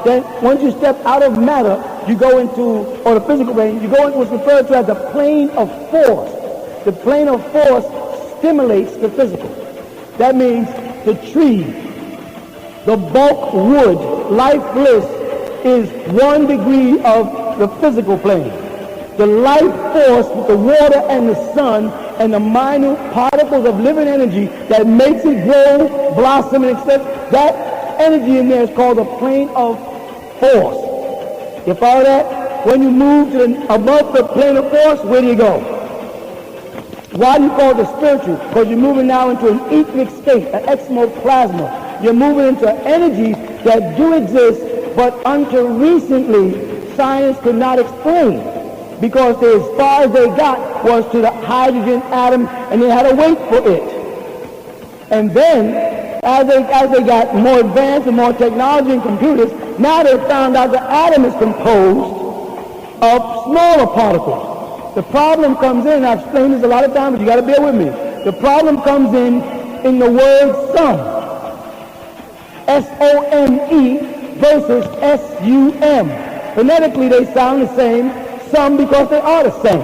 Then once you step out of matter, you go into, or the physical plane, you go into what's referred to as the plane of force. The plane of force stimulates the physical. That means the tree, the bulk wood, life bliss, is 1 degree of the physical plane. The life force with the water and the sun and the minute particles of living energy that makes it grow, blossom, and extend, that energy in there is called the plane of force. You follow that? When you move to above the plane of force, where do you go? Why do you call it the spiritual? Because you're moving now into an etheric state, an exoplasma. You're moving into energies that do exist, but until recently, science could not explain. Because as far as they got was to the hydrogen atom, and they had to wait for it. And then, as they got more advanced and more technology and computers, now they found out the atom is composed of smaller particles. The problem comes in, I've explained this a lot of times, but you got to bear with me. The problem comes in the word sum. S-O-M-E versus S-U-M. Phonetically, they sound the same. Some because they are the same.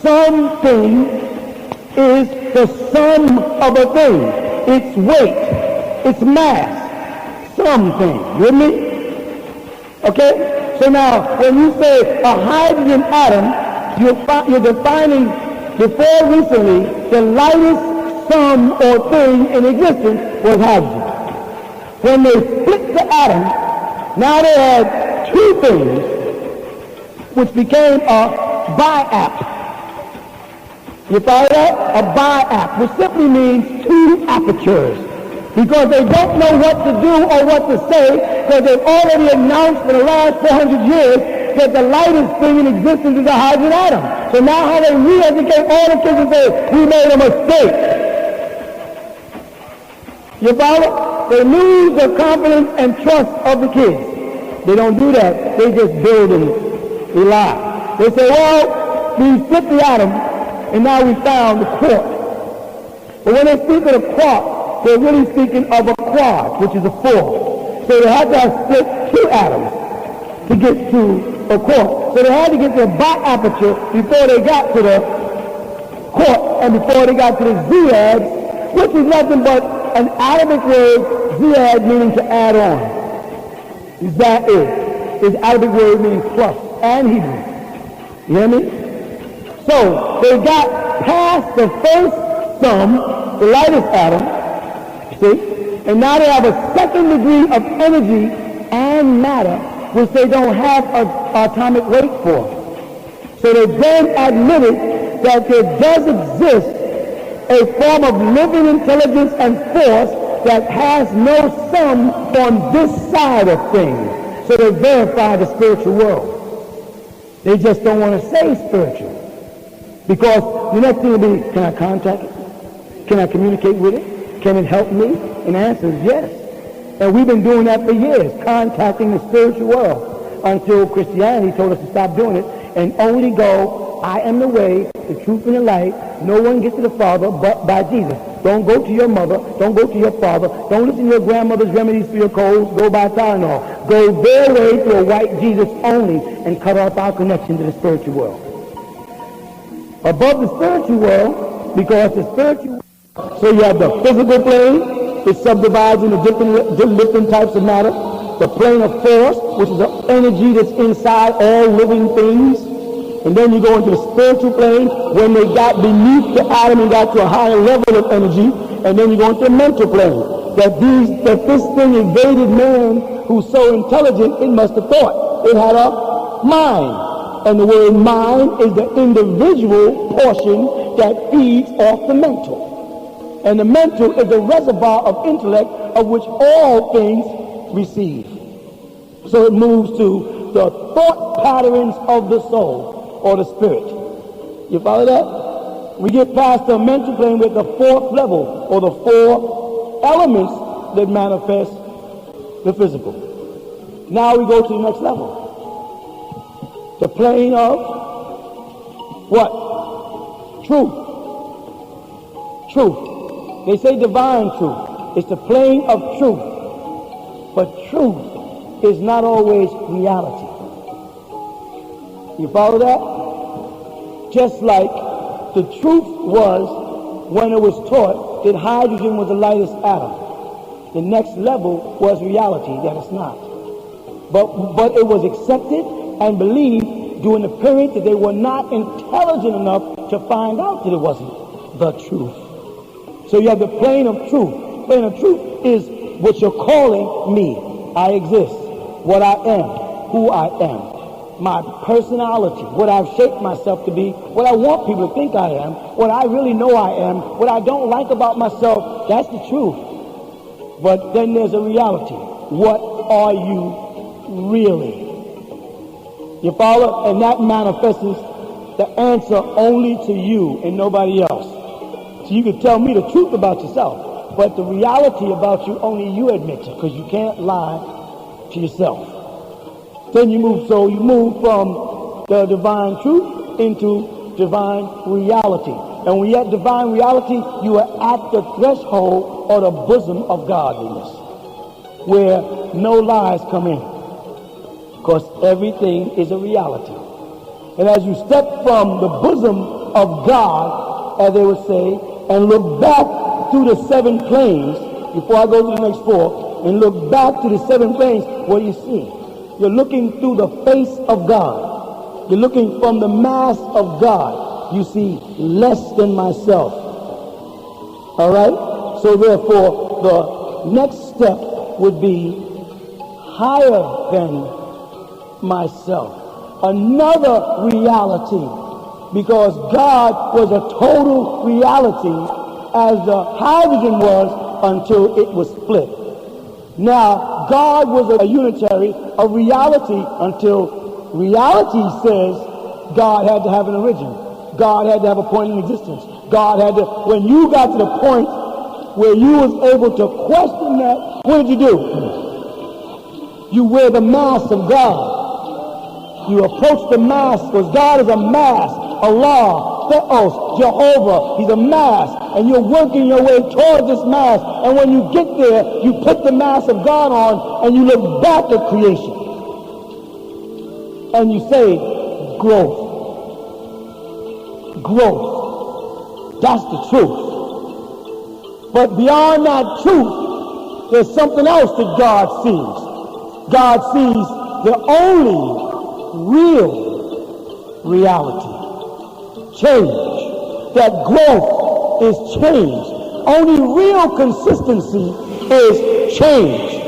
Something is the sum of a thing. Its weight, its mass. Something. You with me? Okay? So now, when you say a hydrogen atom, you're defining, before recently, the lightest sum or thing in existence was hydrogen. When they split the atom, now they had two things, which became a biap. You follow that? A biap, which simply means two apertures. Because they don't know what to do or what to say, because they've already announced for the last 400 years that the lightest thing in existence is a hydrogen atom. So now how they re-educate all the kids and say, we made a mistake. You follow? They lose the confidence and trust of the kids. They don't do that. They just build it. They lie. They say, well, we split the atom, and now we found the quark. But when they speak of a quark, they're really speaking of a quad, which is a 4. So they had to have split 2 atoms to get to a quark. So they had to get to a biaperture before they got to the quark, and before they got to the Z-ads, which is nothing but an Arabic word, Z-ad, meaning to add on. That is Arabic word meaning plus, and Hebrew. You hear me? So they got past the first sum, the lightest atom, see? And now they have a second degree of energy and matter, which they don't have an atomic weight for. So they then admitted that there does exist a form of living intelligence and force that has no sum on this side of things. So they verify the spiritual world. They just don't want to say spiritual. Because the next thing will be, can I contact it? Can I communicate with it? Can it help me? And the answer is yes. And we've been doing that for years, contacting the spiritual world, until Christianity told us to stop doing it and only go, I am the way, the truth, and the light. No one gets to the Father but by Jesus. Don't go to your mother. Don't go to your father. Don't listen to your grandmother's remedies for your colds. Go by Tylenol. Go their way to a white Jesus only and cut off our connection to the spiritual world. Above the spiritual world, because the spiritual world, so you have the physical plane, it subdivides into different types of matter. The plane of force, which is the energy that's inside all living things. And then you go into the spiritual plane when they got beneath the atom and got to a higher level of energy. And then you go into the mental plane. That this thing invaded man who's so intelligent, it must have thought. It had a mind. And the word mind is the individual portion that feeds off the mental. And the mental is the reservoir of intellect of which all things receive. So it moves to the thought patterns of the soul or the spirit. You follow that? We get past the mental plane with the 4th level or the 4 elements that manifest the physical. Now we go to the next level. The plane of what? Truth. Truth. They say divine truth. It's the plane of truth. But truth is not always reality. You follow that? Just like the truth was when it was taught that hydrogen was the lightest atom. The next level was reality, that it's not. But it was accepted and believed during the period that they were not intelligent enough to find out that it wasn't the truth. So you have the plane of truth. Plane of truth is what you're calling me. I exist. What I am. Who I am. My personality. What I've shaped myself to be. What I want people to think I am. What I really know I am. What I don't like about myself. That's the truth. But then there's a reality. What are you really? You follow? And that manifests the answer only to you and nobody else. So you can tell me the truth about yourself, but the reality about you only you admit to, because you can't lie to yourself. Then you move from the divine truth into divine reality. And when you're at divine reality, you are at the threshold or the bosom of godliness, where no lies come in, because everything is a reality. And as you step from the bosom of God, as they would say, and look back through the 7 planes, before I go to the next 4, and look back to the 7 planes, what do you see? You're looking through the face of God. You're looking from the mass of God. You see less than myself. All right? So therefore, the next step would be higher than myself. Another reality, because God was a total reality as the hydrogen was until it was split. Now, God was a unitary, a reality, until reality says God had to have an origin. God had to have a point in existence. God had to, when you got to the point where you was able to question that, what did you do? You wear the mask of God. You approach the mask, because God is a mask. Allah, Theos, Jehovah, he's a mask. And you're working your way towards this mask. And when you get there, you put the mask of God on and you look back at creation. And you say, growth. Growth. That's the truth. But beyond that truth, there's something else that God sees. God sees the only real reality. Change. That growth is change. Only real consistency is change.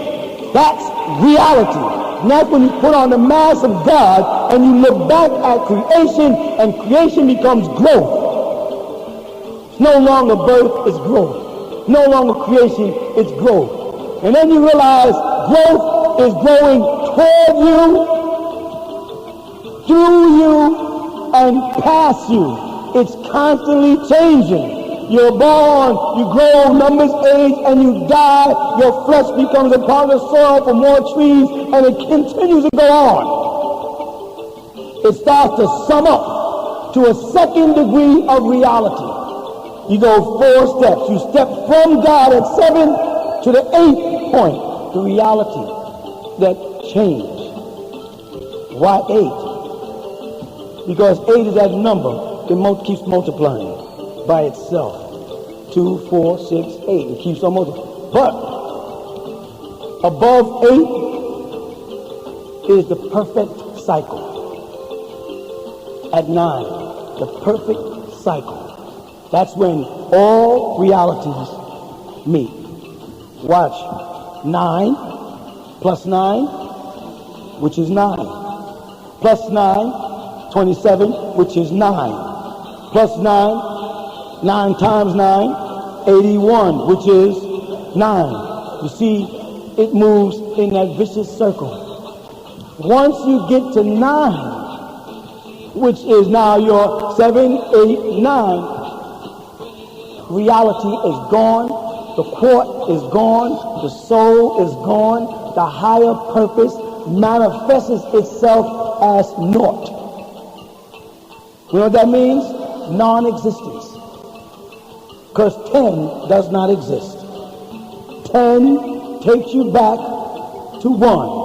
That's reality. And that's when you put on the mask of God and you look back at creation, and creation becomes growth. No longer birth is growth. No longer creation is growth. And then you realize growth is growing toward you, through you, and past you. It's constantly changing. You're born, you grow, numbers age, and you die. Your flesh becomes a part of the soil for more trees, and it continues to go on. It starts to sum up to a second degree of reality. You go 4 steps. You step from God at 7 to the 8th point, the reality that change. Why 8? Because 8 is that number that keeps multiplying by itself. 2, 4, 6, 8. It keeps on multiplying. But above 8 is the perfect cycle. At 9, the perfect cycle. That's when all realities meet. Watch. 9 plus 9, which is 9. Plus 9, 27, which is 9. Plus 9, 9 times 9, 81, which is 9. You see, it moves in that vicious circle. Once you get to 9, which is now your 7, 8, 9, reality is gone, the court is gone, the soul is gone, the higher purpose manifests itself as naught. You know what that means? Non-existence. Because 10 does not exist. 10 takes you back to 1.